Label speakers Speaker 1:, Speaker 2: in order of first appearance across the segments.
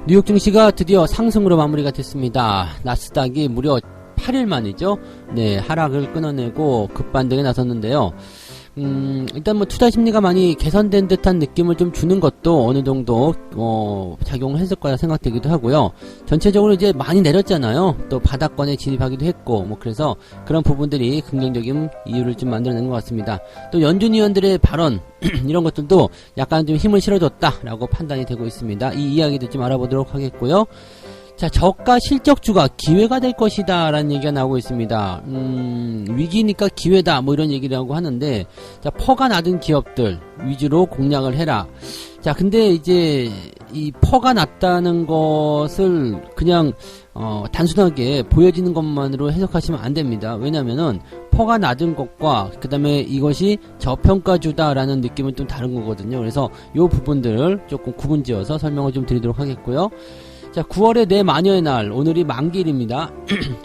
Speaker 1: 뉴욕 증시가 드디어 상승으로 마무리가 됐습니다. 나스닥이 무려 8일 만이죠. 네, 하락을 끊어내고 급반등에 나섰는데요. 일단 뭐 투자 심리가 많이 개선된 듯한 느낌을 좀 주는 것도 어느 정도 작용을 했을 거라 생각되기도 하고요. 전체적으로 이제 많이 내렸잖아요. 또 바닥권에 진입하기도 했고 뭐 그래서 그런 부분들이 긍정적인 이유를 좀 만들어낸 것 같습니다. 또 연준 위원들의 발언 이런 것들도 약간 좀 힘을 실어줬다라고 판단이 되고 있습니다. 이 이야기도 좀 알아보도록 하겠고요. 자, 저가 실적주가 기회가 될 것이다 라는 얘기가 나오고 있습니다. 위기니까 기회다 뭐 이런 얘기를 하고 하는데, 자, 퍼가 낮은 기업들 위주로 공략을 해라. 자, 근데 이제 이 퍼가 낮다는 것을 그냥 단순하게 보여지는 것만으로 해석하시면 안 됩니다. 왜냐면은 퍼가 낮은 것과 그 다음에 이것이 저평가주다라는 느낌은 좀 다른 거거든요. 그래서 요 부분들을 조금 구분지어서 설명을 좀 드리도록 하겠고요. 자, 9월의 내 마녀의 날, 오늘이 만기일입니다.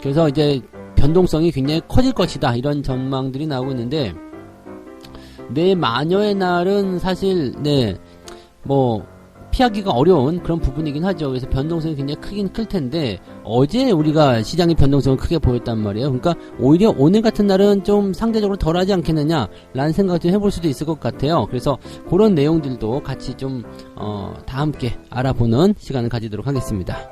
Speaker 1: 그래서 이제 변동성이 굉장히 커질 것이다 이런 전망들이 나오고 있는데, 내 마녀의 날은 사실 뭐 피하기가 어려운 그런 부분이긴 하죠. 그래서 변동성이 굉장히 크긴 클 텐데, 어제 우리가 시장의 변동성을 크게 보였단 말이에요. 그러니까 오히려 오늘 같은 날은 좀 상대적으로 덜하지 않겠느냐 라는 생각을 좀 해볼 수도 있을 것 같아요. 그래서 그런 내용들도 같이 좀 다 함께 알아보는 시간을 가지도록 하겠습니다.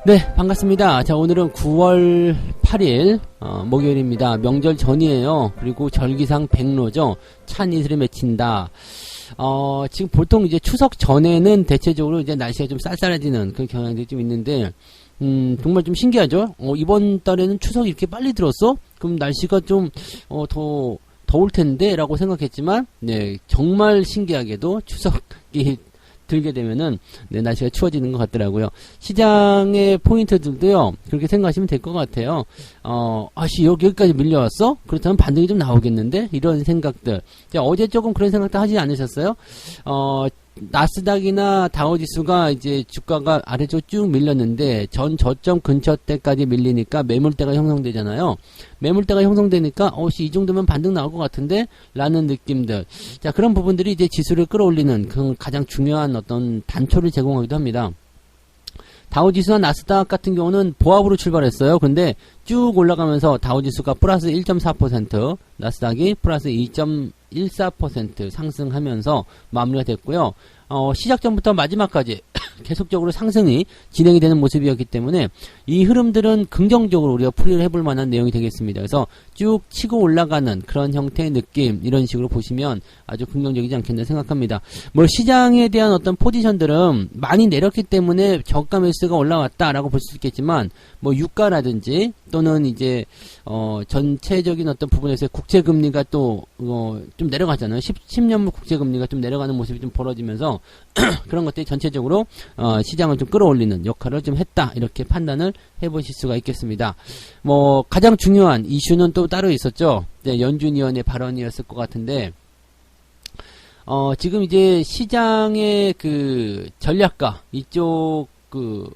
Speaker 1: 네, 반갑습니다. 자, 오늘은 9월 8일 목요일입니다. 명절 전이에요. 그리고 절기상 백로죠. 찬 이슬이 맺힌다. 지금 보통 이제 추석 전에는 대체적으로 이제 날씨가 좀 쌀쌀해지는 그런 경향들이 좀 있는데, 정말 좀 신기하죠? 이번 달에는 추석이 이렇게 빨리 들었어? 그럼 날씨가 좀 더 더울 텐데 라고 생각했지만, 네, 정말 신기하게도 추석이 들게 되면은 날씨가 추워지는 것 같더라고요. 시장의 포인트들도요 그렇게 생각하시면 될 것 같아요. 여기까지 밀려왔어? 그렇다면 반등이 좀 나오겠는데? 이런 생각들. 어제 조금 그런 생각도 하지 않으셨어요? 나스닥이나 다우지수가 이제 주가가 아래쪽 쭉 밀렸는데 전 저점 근처 때까지 밀리니까 매물대가 형성되잖아요. 매물대가 형성되니까 이 정도면 반등 나올 것 같은데 라는 느낌들. 자, 그런 부분들이 이제 지수를 끌어올리는 그 가장 중요한 어떤 단초를 제공하기도 합니다. 다우지수나 나스닥 같은 경우는 보합으로 출발했어요. 근데 쭉 올라가면서 다우지수가 플러스 1.4%, 나스닥이 플러스 2.14% 상승하면서 마무리가 됐고요. 시작 전부터 마지막까지 계속적으로 상승이 진행이 되는 모습이었기 때문에 이 흐름들은 긍정적으로 우리가 풀이를 해볼 만한 내용이 되겠습니다. 그래서 쭉 치고 올라가는 그런 형태의 느낌, 이런 식으로 보시면 아주 긍정적이지 않겠나 생각합니다. 뭐 시장에 대한 어떤 포지션들은 많이 내렸기 때문에 저가 매수가 올라왔다라고 볼 수 있겠지만, 뭐 유가라든지 또는 이제 전체적인 어떤 부분에서 국채금리가 또 좀 내려가잖아요. 10년물 국채금리가 좀 내려가는 모습이 좀 벌어지면서 그런 것들이 전체적으로 시장을 좀 끌어올리는 역할을 좀 했다, 이렇게 판단을 해보실 수가 있겠습니다. 뭐 가장 중요한 이슈는 또 따로 있었죠. 연준 위원의 발언이었을 것 같은데, 지금 이제 시장의 그 전략가, 이쪽 그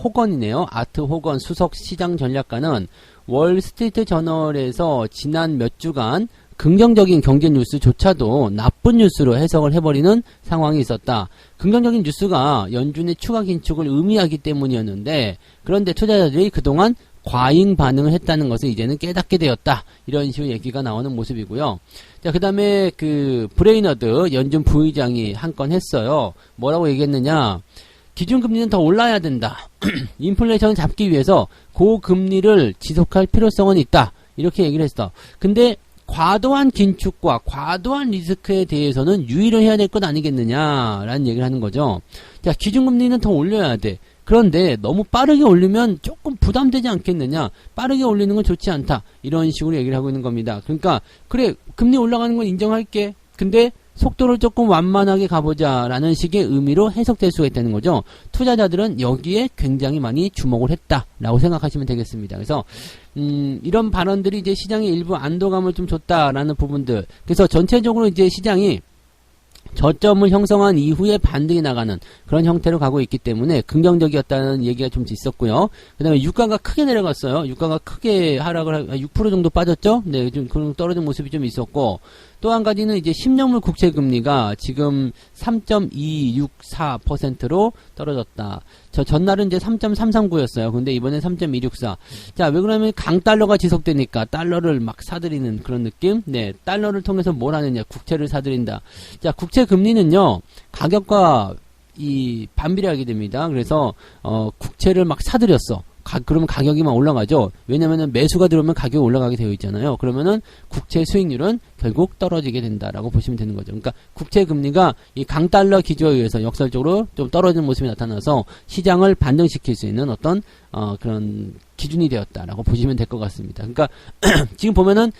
Speaker 1: 호건이네요. 아트 호건 수석 시장 전략가는 월스트리트 저널에서 지난 몇 주간 긍정적인 경제 뉴스조차도 나쁜 뉴스로 해석을 해버리는 상황이 있었다. 긍정적인 뉴스가 연준의 추가 긴축을 의미하기 때문이었는데, 그런데 투자자들이 그동안 과잉 반응을 했다는 것을 이제는 깨닫게 되었다. 이런 식으로 얘기가 나오는 모습이고요. 자, 그 다음에 그 브레이너드 연준 부의장이 한 건 했어요. 뭐라고 얘기했느냐? 기준금리는 더 올라야 된다. 인플레이션을 잡기 위해서 고금리를 지속할 필요성은 있다. 이렇게 얘기를 했어. 근데 과도한 긴축과 과도한 리스크에 대해서는 유의를 해야 될 것 아니겠느냐라는 얘기를 하는 거죠. 자, 기준금리는 더 올려야 돼. 그런데 너무 빠르게 올리면 조금 부담되지 않겠느냐. 빠르게 올리는 건 좋지 않다. 이런 식으로 얘기를 하고 있는 겁니다. 그러니까 그래, 금리 올라가는 건 인정할게. 근데 속도를 조금 완만하게 가보자라는 식의 의미로 해석될 수가 있다는 거죠. 투자자들은 여기에 굉장히 많이 주목을 했다라고 생각하시면 되겠습니다. 그래서 이런 발언들이 이제 시장에 일부 안도감을 좀 줬다라는 부분들. 그래서 전체적으로 이제 시장이 저점을 형성한 이후에 반등이 나가는 그런 형태로 가고 있기 때문에 긍정적이었다는 얘기가 좀 있었고요. 그 다음에 유가가 크게 내려갔어요. 유가가 크게 하락을 6% 정도 빠졌죠. 네, 좀 그런 떨어진 모습이 좀 있었고, 또 한 가지는 이제 10년물 국채 금리가 지금 3.264%로 떨어졌다. 저 전날은 이제 3.339였어요. 근데 이번엔 3.264. 자, 왜 그러냐면 강달러가 지속되니까 달러를 막 사들이는 그런 느낌? 네, 달러를 통해서 뭘 하느냐? 국채를 사들인다. 자, 국채 금리는요, 가격과 반비례하게 됩니다. 그래서 국채를 막 사들였어. 그러면 가격이 막 올라가죠. 왜냐면은 매수가 들어오면 가격이 올라가게 되어 있잖아요. 그러면은 국채 수익률은 결국 떨어지게 된다라고 보시면 되는 거죠. 그러니까 국채 금리가 이 강달러 기조에 의해서 역설적으로 좀 떨어지는 모습이 나타나서 시장을 반등시킬 수 있는 어떤 그런 기준이 되었다라고 보시면 될 것 같습니다. 그러니까 지금 보면은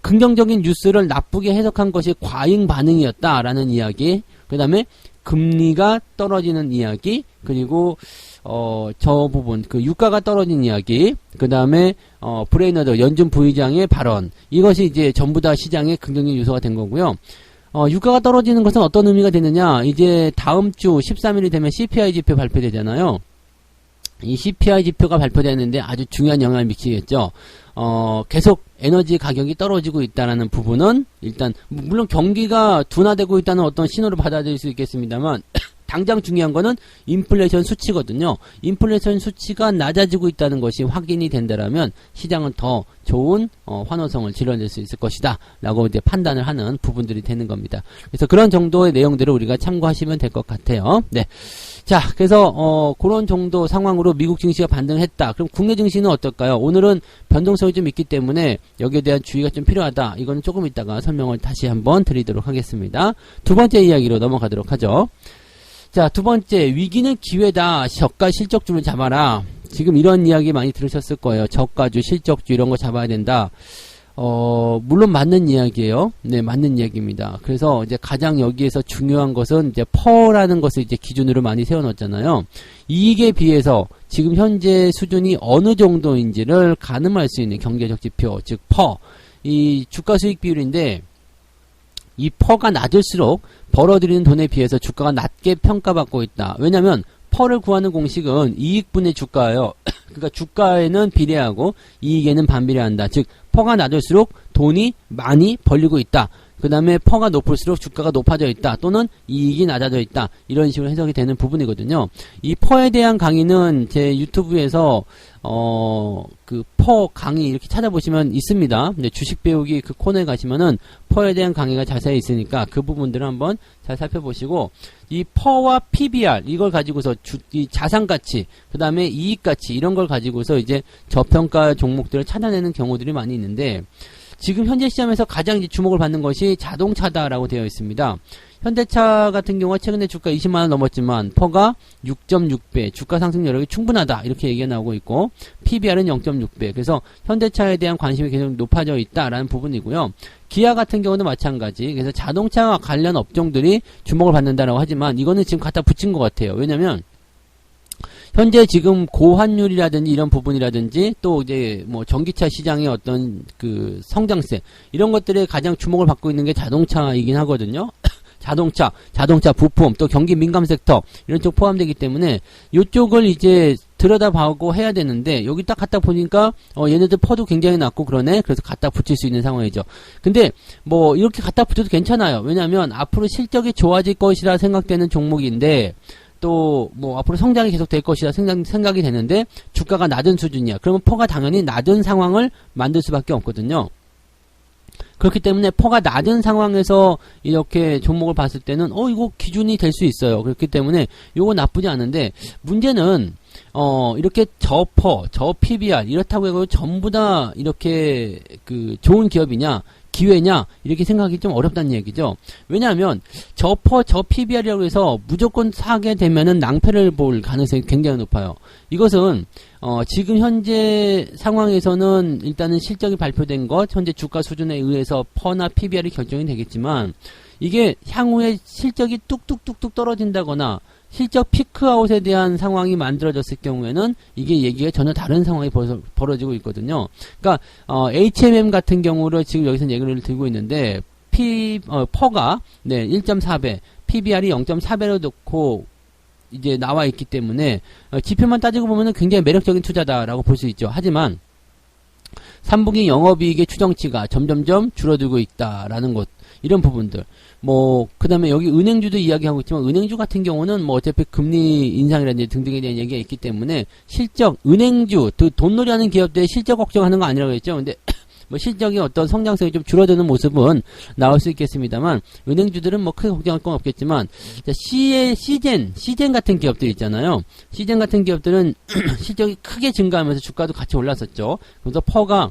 Speaker 1: 긍정적인 뉴스를 나쁘게 해석한 것이 과잉 반응이었다라는 이야기. 그다음에 금리가 떨어지는 이야기, 그리고 저 부분, 그 유가가 떨어진 이야기, 그 다음에 브레이너드 연준 부의장의 발언, 이것이 이제 전부 다 시장의 긍정적인 요소가 된 거고요. 유가가 떨어지는 것은 어떤 의미가 되느냐? 이제 다음 주 13일이 되면 CPI 지표 발표되잖아요. 이 CPI 지표가 발표되는데 아주 중요한 영향을 미치겠죠. 계속 에너지 가격이 떨어지고 있다는 부분은 일단 물론 경기가 둔화되고 있다는 어떤 신호를 받아들일 수 있겠습니다만 당장 중요한 거는 인플레이션 수치거든요. 인플레이션 수치가 낮아지고 있다는 것이 확인이 된다라면 시장은 더 좋은 환호성을 질러낼 수 있을 것이다 라고 이제 판단을 하는 부분들이 되는 겁니다. 그래서 그런 정도의 내용들을 우리가 참고하시면 될 것 같아요. 네. 자, 그래서 그런 정도 상황으로 미국 증시가 반등했다. 그럼 국내 증시는 어떨까요? 오늘은 변동성이 좀 있기 때문에 여기에 대한 주의가 좀 필요하다. 이거는 조금 이따가 설명을 다시 한번 드리도록 하겠습니다. 두 번째 이야기로 넘어가도록 하죠. 자, 두 번째, 위기는 기회다. 저가 실적주를 잡아라. 지금 이런 이야기 많이 들으셨을 거예요. 저가주, 실적주 이런 거 잡아야 된다. 물론 맞는 이야기예요. 네, 맞는 이야기입니다. 그래서 이제 가장 여기에서 중요한 것은 이제 퍼라는 것을 이제 기준으로 많이 세워놨잖아요. 이익에 비해서 지금 현재 수준이 어느 정도인지를 가늠할 수 있는 경제적 지표, 즉 퍼. 이 주가 수익 비율인데 이 퍼가 낮을수록 벌어들이는 돈에 비해서 주가가 낮게 평가받고 있다. 왜냐하면 퍼를 구하는 공식은 이익분의 주가예요. 그러니까 주가에는 비례하고 이익에는 반비례한다. 즉 퍼가 낮을수록 돈이 많이 벌리고 있다. 그 다음에 퍼가 높을수록 주가가 높아져 있다. 또는 이익이 낮아져 있다. 이런 식으로 해석이 되는 부분이거든요. 이 퍼에 대한 강의는 제 유튜브에서 그 퍼 강의 이렇게 찾아보시면 있습니다. 근데 주식 배우기 그 코너에 가시면은 퍼에 대한 강의가 자세히 있으니까 그 부분들을 한번 잘 살펴보시고, 이 퍼와 PBR 이걸 가지고서 이 자산가치, 그 다음에 이익가치 이런 걸 가지고서 이제 저평가 종목들을 찾아내는 경우들이 많이 있는데, 지금 현재 시점에서 가장 이제 주목을 받는 것이 자동차다라고 되어 있습니다. 현대차 같은 경우가 최근에 주가 20만원 넘었지만 퍼가 6.6배, 주가 상승 여력이 충분하다 이렇게 얘기가 나오고 있고, PBR은 0.6배. 그래서 현대차에 대한 관심이 계속 높아져 있다라는 부분이고요. 기아 같은 경우는 마찬가지. 그래서 자동차 관련 업종들이 주목을 받는다라고 하지만 이거는 지금 갖다 붙인 것 같아요. 왜냐면 현재 지금 고환율이라든지 이런 부분이라든지 또 이제 뭐 전기차 시장의 어떤 그 성장세 이런 것들에 가장 주목을 받고 있는 게 자동차이긴 하거든요. 자동차 부품, 또 경기 민감 섹터 이런 쪽 포함되기 때문에 이쪽을 이제 들여다보고 해야 되는데, 여기 딱 갖다 보니까 얘네들 퍼도 굉장히 낮고 그러네. 그래서 갖다 붙일 수 있는 상황이죠. 근데 뭐 이렇게 갖다 붙여도 괜찮아요. 왜냐하면 앞으로 실적이 좋아질 것이라 생각되는 종목인데, 또 뭐 앞으로 성장이 계속 될 것이라 생각이 되는데 주가가 낮은 수준이야. 그러면 퍼가 당연히 낮은 상황을 만들 수밖에 없거든요. 그렇기 때문에 퍼가 낮은 상황에서 이렇게 종목을 봤을 때는 이거 기준이 될 수 있어요. 그렇기 때문에 이거 나쁘지 않은데, 문제는 이렇게 저퍼, 저 PBR 이렇다고 해서 전부 다 이렇게 그 좋은 기업이냐 기회냐 이렇게 생각하기 좀 어렵다는 얘기죠. 왜냐하면 저퍼, 저 PBR이라고 해서 무조건 사게 되면은 낭패를 볼 가능성이 굉장히 높아요. 이것은 지금 현재 상황에서는 일단은 실적이 발표된 것, 현재 주가 수준에 의해서 퍼나 PBR이 결정이 되겠지만, 이게 향후에 실적이 뚝뚝뚝뚝 떨어진다거나 실적 피크아웃에 대한 상황이 만들어졌을 경우에는 이게 얘기가 전혀 다른 상황이 벌어지고 있거든요. 그러니까 HMM 같은 경우를 지금 여기서 얘기를 들고 있는데 퍼가 1.4배, PBR이 0.4배로 놓고 이제 나와 있기 때문에 지표만 따지고 보면은 굉장히 매력적인 투자다라고 볼 수 있죠. 하지만 3분기 영업이익의 추정치가 점점점 줄어들고 있다라는 것, 이런 부분들. 그 다음에 여기 은행주도 이야기하고 있지만, 은행주 같은 경우는 어차피 금리 인상이라든지 등등에 대한 얘기가 있기 때문에, 실적, 은행주, 돈놀이 하는 기업들의 실적 걱정하는 거 아니라고 했죠. 근데, 실적이 어떤 성장성이 좀 줄어드는 모습은 나올 수 있겠습니다만, 은행주들은 크게 걱정할 건 없겠지만, 시젠 같은 기업들 있잖아요. 시젠 같은 기업들은 실적이 크게 증가하면서 주가도 같이 올랐었죠. 그래서 퍼가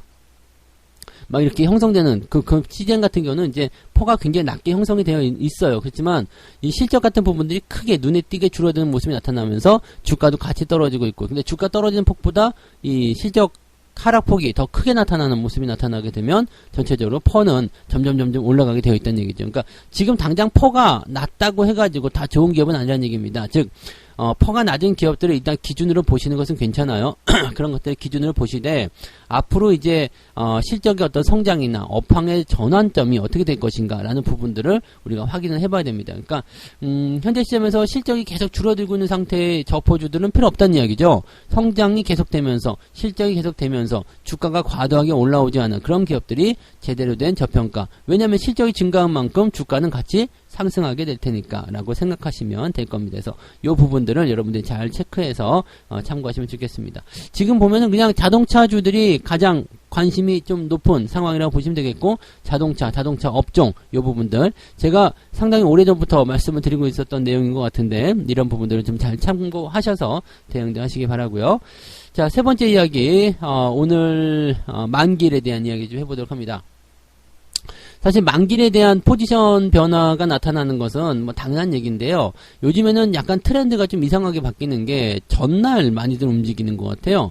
Speaker 1: 이렇게 형성되는 그 시젠 같은 경우는 이제 퍼가 굉장히 낮게 형성이 되어 있어요. 그렇지만 이 실적 같은 부분들이 크게 눈에 띄게 줄어드는 모습이 나타나면서 주가도 같이 떨어지고 있고, 근데 주가 떨어지는 폭보다 이 실적 하락폭이 더 크게 나타나는 모습이 나타나게 되면 전체적으로 퍼는 점점 올라가게 되어 있다는 얘기죠. 그러니까 지금 당장 퍼가 낮다고 해가지고 다 좋은 기업은 아니라는 얘기입니다. 즉 퍼가 낮은 기업들을 일단 기준으로 보시는 것은 괜찮아요. 그런 것들을 기준으로 보시되, 앞으로 이제 실적의 어떤 성장이나 업황의 전환점이 어떻게 될 것인가라는 부분들을 우리가 확인을 해봐야 됩니다. 그러니까 현재 시점에서 실적이 계속 줄어들고 있는 상태의 저포주들은 필요 없다는 이야기죠. 성장이 계속되면서 실적이 계속되면서 주가가 과도하게 올라오지 않은 그런 기업들이 제대로 된 저평가. 왜냐하면 실적이 증가한 만큼 주가는 같이 상승하게 될 테니까 라고 생각하시면 될 겁니다. 그래서 이 부분들을 여러분들이 잘 체크해서 참고하시면 좋겠습니다. 지금 보면은 그냥 자동차주들이 가장 관심이 좀 높은 상황이라고 보시면 되겠고, 자동차 업종 이 부분들 제가 상당히 오래전부터 말씀을 드리고 있었던 내용인 것 같은데, 이런 부분들을 좀 잘 참고하셔서 대응들 하시기 바라고요. 자, 세 번째 이야기, 오늘 만기일에 대한 이야기 좀 해보도록 합니다. 사실 만기일에 대한 포지션 변화가 나타나는 것은 당연한 얘기인데요. 요즘에는 약간 트렌드가 좀 이상하게 바뀌는 게 전날 많이들 움직이는 것 같아요.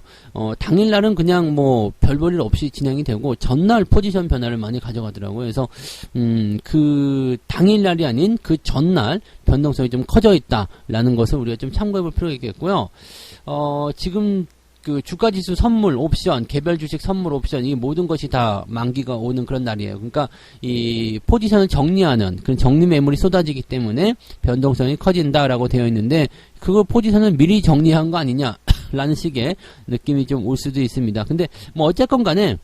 Speaker 1: 당일날은 그냥 별 볼 일 없이 진행이 되고, 전날 포지션 변화를 많이 가져가더라고요. 그래서 그 당일날이 아닌 그 전날 변동성이 좀 커져 있다라는 것을 우리가 좀 참고해 볼 필요가 있겠고요. 지금 그 주가지수 선물 옵션, 개별 주식 선물 옵션, 이 모든 것이 다 만기가 오는 그런 날이에요. 그러니까 이 포지션을 정리하는 그런 정리 매물이 쏟아지기 때문에 변동성이 커진다라고 되어 있는데, 그걸 포지션을 미리 정리한 거 아니냐라는 식의 느낌이 좀 올 수도 있습니다. 근데 어쨌건 간에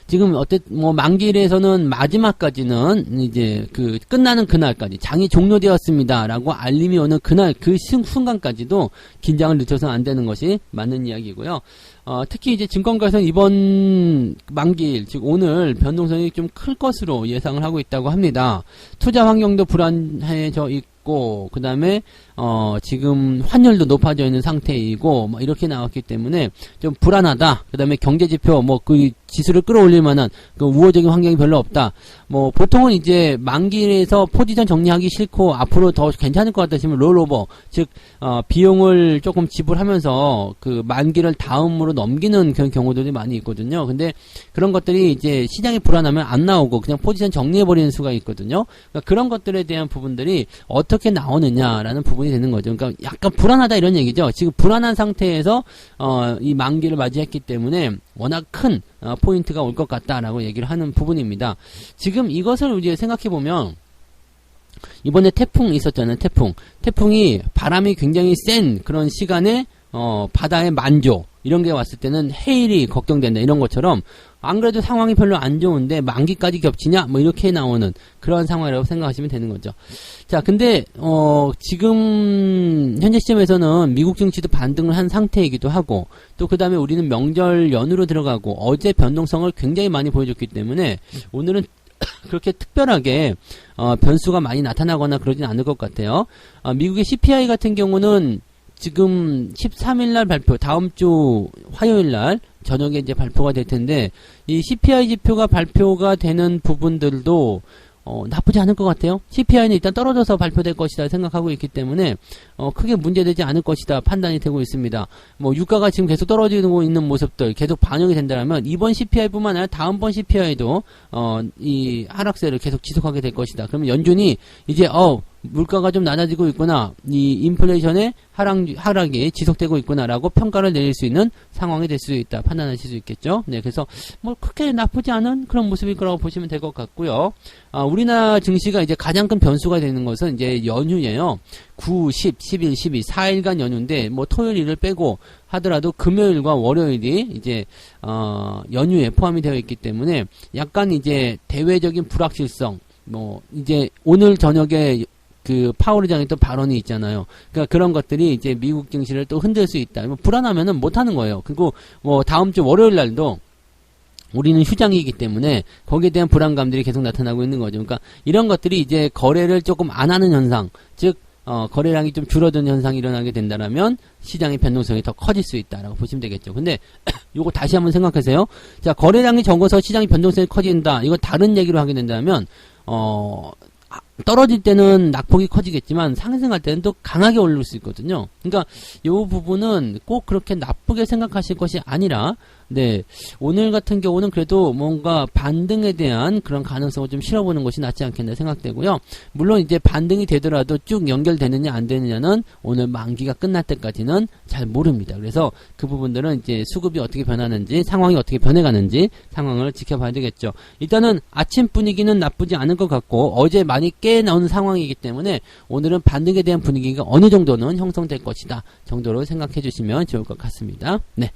Speaker 1: 지금 만기일에서는 마지막까지는 이제 끝나는 그날까지 장이 종료되었습니다라고 알림이 오는 그날 그 순간까지도 긴장을 늦춰서는 안 되는 것이 맞는 이야기고요. 특히 이제 증권가에서는 이번 만기일, 즉 오늘 변동성이 좀 클 것으로 예상을 하고 있다고 합니다. 투자 환경도 불안해져 있고, 그 다음에 지금 환율도 높아져 있는 상태이고, 이렇게 나왔기 때문에 좀 불안하다. 그 다음에 경제지표 그 지수를 끌어올릴 만한 그 우호적인 환경이 별로 없다. 보통은 이제 만기일에서 포지션 정리하기 싫고 앞으로 더 괜찮을 것 같다 싶으면 롤오버, 즉 비용을 조금 지불하면서 그 만기를 다음으로 넘기는 그런 경우들이 많이 있거든요. 근데 그런 것들이 이제 시장이 불안하면 안 나오고 그냥 포지션 정리해버리는 수가 있거든요. 그러니까 그런 것들에 대한 부분들이 어떻게 나오느냐라는 부분이 되는 거죠. 그러니까 약간 불안하다 이런 얘기죠. 지금 불안한 상태에서 이 만기를 맞이했기 때문에 워낙 큰 포인트가 올 것 같다라고 얘기를 하는 부분입니다. 지금 이것을 이제 생각해보면, 이번에 태풍 있었잖아요. 태풍이 바람이 굉장히 센 그런 시간에 바다의 만조 이런 게 왔을 때는 해일이 걱정된다 이런 것처럼, 안 그래도 상황이 별로 안 좋은데 만기까지 겹치냐 이렇게 나오는 그런 상황이라고 생각하시면 되는 거죠. 자, 근데 지금 현재 시점에서는 미국 증시도 반등을 한 상태이기도 하고, 또 그 다음에 우리는 명절 연휴로 들어가고 어제 변동성을 굉장히 많이 보여줬기 때문에 오늘은 그렇게 특별하게 변수가 많이 나타나거나 그러진 않을 것 같아요. 미국의 CPI 같은 경우는 지금 13일날 발표, 다음 주 화요일날 저녁에 이제 발표가 될 텐데, 이 CPI 지표가 발표가 되는 부분들도 나쁘지 않을 것 같아요. CPI는 일단 떨어져서 발표될 것이다 생각하고 있기 때문에 크게 문제되지 않을 것이다 판단이 되고 있습니다. 뭐 유가가 지금 계속 떨어지고 있는 모습들 계속 반영이 된다면 이번 CPI뿐만 아니라 다음번 CPI도 이 하락세를 계속 지속하게 될 것이다. 그러면 연준이 이제 물가가 좀 낮아지고 있구나, 이 인플레이션의 하락이 지속되고 있구나라고 평가를 내릴 수 있는 상황이 될 수 있다 판단하실 수 있겠죠. 네, 그래서 뭐 크게 나쁘지 않은 그런 모습일 거라고 보시면 될 것 같고요. 우리나라 증시가 이제 가장 큰 변수가 되는 것은 이제 연휴예요. 9, 10, 11, 12 4일간 연휴인데 뭐 토요일 일을 빼고 하더라도 금요일과 월요일이 이제 연휴에 포함이 되어 있기 때문에 약간 이제 대외적인 불확실성, 뭐 이제 오늘 저녁에 그 파월 의장의 또 발언이 있잖아요. 그러니까 그런 것들이 이제 미국 증시를 또 흔들 수 있다. 뭐 불안하면은 못 하는 거예요. 그리고 뭐 다음 주 월요일 날도 우리는 휴장이기 때문에 거기에 대한 불안감들이 계속 나타나고 있는 거죠. 그러니까 이런 것들이 이제 거래를 조금 안 하는 현상, 즉 거래량이 좀 줄어드는 현상이 일어나게 된다면 시장의 변동성이 더 커질 수 있다라고 보시면 되겠죠. 근데 요거 다시 한번 생각하세요. 자, 거래량이 적어서 시장의 변동성이 커진다. 이거 다른 얘기로 하게 된다면 떨어질 때는 낙폭이 커지겠지만 상승할 때는 또 강하게 오를 수 있거든요. 그러니까 이 부분은 꼭 그렇게 나쁘게 생각하실 것이 아니라, 네, 오늘 같은 경우는 그래도 뭔가 반등에 대한 그런 가능성을 좀 실어보는 것이 낫지 않겠나 생각되고요. 물론 이제 반등이 되더라도 쭉 연결되느냐 안 되느냐는 오늘 만기가 끝날 때까지는 잘 모릅니다. 그래서 그 부분들은 이제 수급이 어떻게 변하는지, 상황이 어떻게 변해가는지 상황을 지켜봐야 되겠죠. 일단은 아침 분위기는 나쁘지 않을 것 같고 어제 많이 깨 나오는 상황이기 때문에 오늘은 반등에 대한 분위기가 어느 정도는 형성될 것이다 정도로 생각해 주시면 좋을 것 같습니다. 네.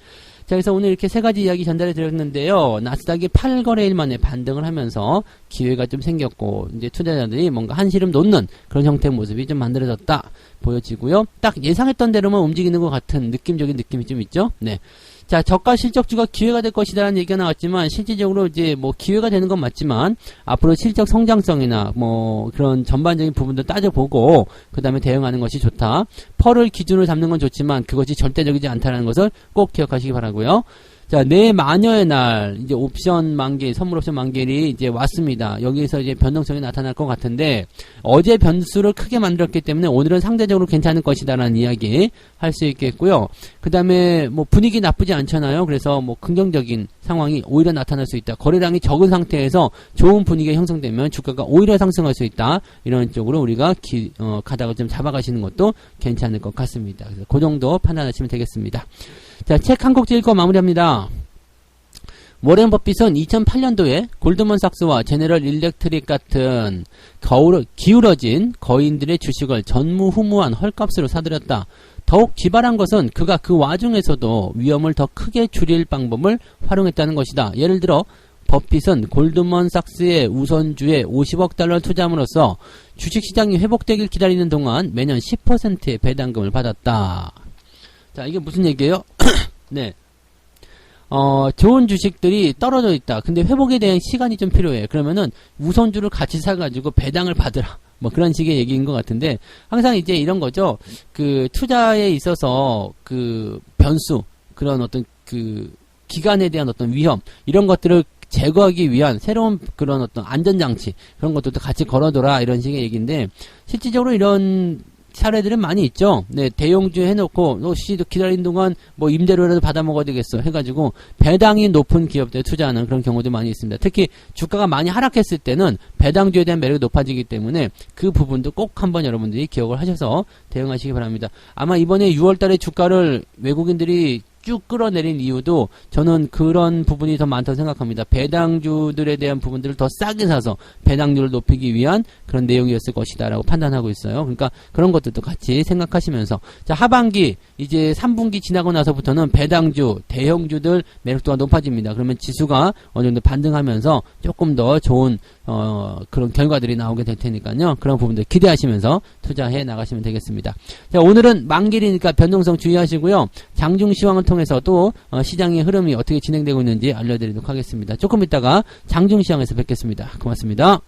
Speaker 1: 자, 그래서 오늘 이렇게 세 가지 이야기 전달해 드렸는데요. 나스닥이 8거래일 만에 반등을 하면서 기회가 좀 생겼고, 이제 투자자들이 뭔가 한시름 놓는 그런 형태의 모습이 좀 만들어졌다 보여지고요. 딱 예상했던 대로만 움직이는 것 같은 느낌적인 느낌이 좀 있죠. 네. 자, 저가 실적주가 기회가 될 것이다라는 얘기가 나왔지만 실질적으로 이제 뭐 기회가 되는 건 맞지만 앞으로 실적 성장성이나 뭐 그런 전반적인 부분도 따져보고 그 다음에 대응하는 것이 좋다. 펄을 기준으로 잡는 건 좋지만 그것이 절대적이지 않다는 것을 꼭 기억하시기 바라고요. 자, 내마녀의 날, 이제 옵션 만기, 선물 옵션 만기일이 이제 왔습니다. 여기에서 이제 변동성이 나타날 것 같은데, 어제 변수를 크게 만들었기 때문에 오늘은 상대적으로 괜찮을 것이다라는 이야기 할 수 있겠고요. 그 다음에 뭐 분위기 나쁘지 않잖아요. 그래서 뭐 긍정적인 상황이 오히려 나타날 수 있다. 거래량이 적은 상태에서 좋은 분위기가 형성되면 주가가 오히려 상승할 수 있다. 이런 쪽으로 우리가 가닥을 좀 잡아가시는 것도 괜찮을 것 같습니다. 그래서 그 정도 판단하시면 되겠습니다. 자, 책 한 곡 읽고 마무리합니다. 워렌 버핏은 2008년도에 골드먼삭스와 제너럴 일렉트릭 같은 기울어진 거인들의 주식을 전무후무한 헐값으로 사들였다. 더욱 기발한 것은 그가 그 와중에서도 위험을 더 크게 줄일 방법을 활용했다는 것이다. 예를 들어 버핏은 골드먼삭스의 우선주에 50억 달러 투자함으로써 주식시장이 회복되길 기다리는 동안 매년 10%의 배당금을 받았다. 자, 이게 무슨 얘기예요? 네. 좋은 주식들이 떨어져 있다. 근데 회복에 대한 시간이 좀 필요해. 그러면은 우선주를 같이 사가지고 배당을 받으라. 뭐 그런 식의 얘기인 것 같은데, 항상 이제 이런 거죠. 그 투자에 있어서 그 변수, 그런 어떤 그 기간에 대한 어떤 위험, 이런 것들을 제거하기 위한 새로운 그런 어떤 안전장치, 그런 것들도 같이 걸어둬라. 이런 식의 얘기인데, 실질적으로 이런 사례들은 많이 있죠. 네, 대용주 해놓고 기다리는 동안 뭐 임대료라도 받아 먹어야 되겠어 해가지고 배당이 높은 기업들에 투자하는 그런 경우도 많이 있습니다. 특히 주가가 많이 하락했을 때는 배당주에 대한 매력이 높아지기 때문에 그 부분도 꼭 한번 여러분들이 기억을 하셔서 대응하시기 바랍니다. 아마 이번에 6월달에 주가를 외국인들이 쭉 끌어내린 이유도 저는 그런 부분이 더 많다고 생각합니다. 배당주들에 대한 부분들을 더 싸게 사서 배당률을 높이기 위한 그런 내용이었을 것이다 라고 판단하고 있어요. 그러니까 그런 것들도 같이 생각하시면서, 자, 하반기 이제 3분기 지나고 나서부터는 배당주, 대형주들 매력도가 높아집니다. 그러면 지수가 어느 정도 반등하면서 조금 더 좋은 그런 결과들이 나오게 될 테니까요. 그런 부분들 기대하시면서 투자해 나가시면 되겠습니다. 자, 오늘은 만기일이니까 변동성 주의하시고요. 장중 시황을 통해서 또 시장의 흐름이 어떻게 진행되고 있는지 알려드리도록 하겠습니다. 조금 있다가 장중 시황에서 뵙겠습니다. 고맙습니다.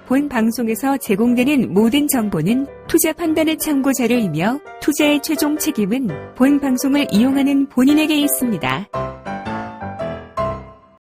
Speaker 2: 본 방송에서 제공되는 모든 정보는 투자 판단의 참고 자료이며 투자의 최종 책임은 본 방송을 이용하는 본인에게 있습니다.